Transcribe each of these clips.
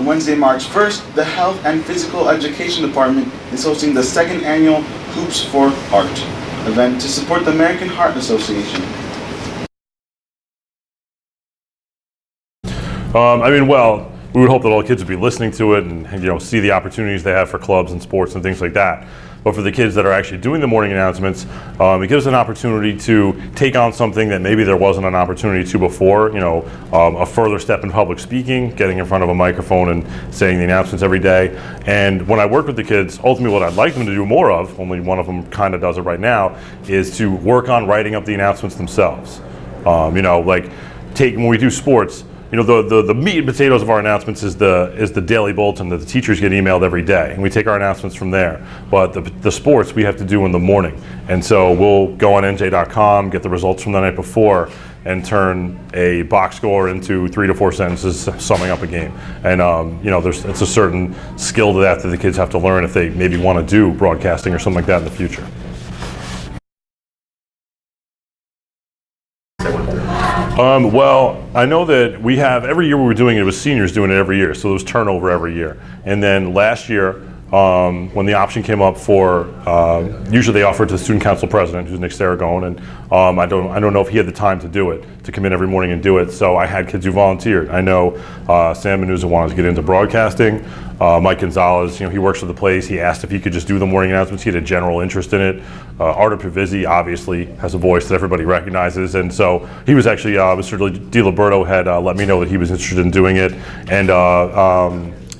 Wednesday, March 1st, the Health and Physical Education Department is hosting the second annual Hoops for Heart event to support the American Heart Association. Well, we would hope that all the kids would be listening to it and see the opportunities they have for clubs and sports and things like that. But for the kids that are actually doing the morning announcements, it gives an opportunity to take on something that maybe there wasn't an opportunity to before, a further step in public speaking, getting in front of a microphone and saying the announcements every day. And when I work with the kids, ultimately what I'd like them to do more of, only one of them kind of does it right now, is to work on writing up the announcements themselves. When we do sports, the meat and potatoes of our announcements is the daily bulletin that the teachers get emailed every day, and we take our announcements from there. But the sports we have to do in the morning, and so we'll go on NJ.com, get the results from the night before, and turn a box score into 3 to 4 sentences summing up a game. And it's a certain skill to that the kids have to learn if they maybe want to do broadcasting or something like that in the future. I know that we have, every year we were doing it was seniors doing it every year, so there was turnover every year. And then last year, when the option came up for, usually they offer it to the student council president, who's Nick Saragone, and I don't know if he had the time to do it, to come in every morning and do it, so I had kids who volunteered. I know Sam Menuza wanted to get into broadcasting. Mike Gonzalez, he works for the place. He asked if he could just do the morning announcements. He had a general interest in it. Artur Pavizzi obviously has a voice that everybody recognizes, and so he was actually, Mr. DiLiberto had let me know that he was interested in doing it, and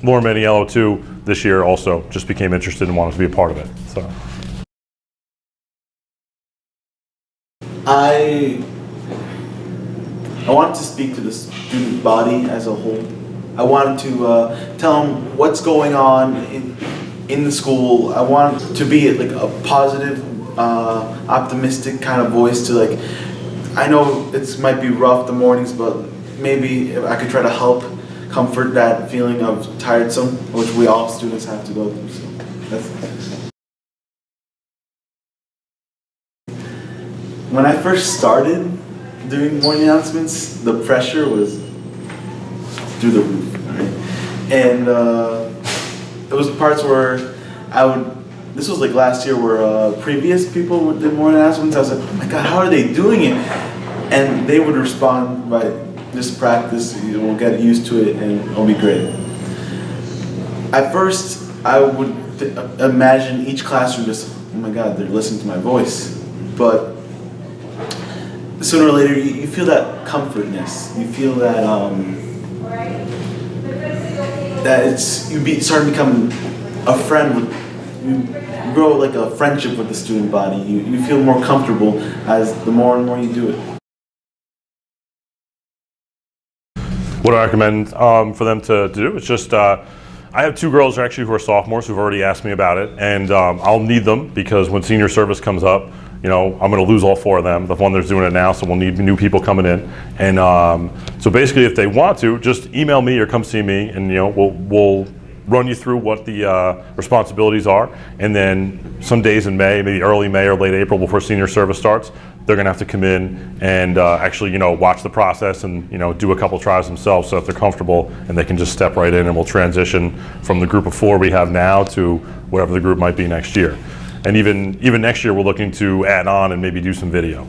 Laura Maniello too this year also just became interested and wanted to be a part of it. So I wanted to speak to the student body as a whole. I wanted to tell them what's going on in the school. I wanted to be like a positive, optimistic kind of voice to I know it might be rough the mornings, but maybe if I could try to help comfort that feeling of tiresome, which we all students have to go through. So when I first started doing morning announcements, the pressure was through the roof, right? And there was parts where this was like last year where previous people did morning announcements. I was like, oh my God, how are they doing it? And they would respond by, just practice, we'll get used to it and it'll be great. At first, I would imagine each classroom just, oh my God, they're listening to my voice. But sooner or later, you feel that comfortness. You feel that you start to become a friend you grow like a friendship with the student body. You feel more comfortable as the more and more you do it. What I recommend for them to do is just, I have 2 girls actually who are sophomores who've already asked me about it, and I'll need them because when senior service comes up, I'm going to lose all 4 of them. The one that's doing it now, so we'll need new people coming in. And so basically, if they want to, just email me or come see me, and we'll run you through what the responsibilities are. And then some days in May, maybe early May or late April before senior service starts, they're going to have to come in and actually, watch the process and, do a couple tries themselves so that they're comfortable and they can just step right in, and we'll transition from the group of 4 we have now to whatever the group might be next year. And even next year, we're looking to add on and maybe do some video.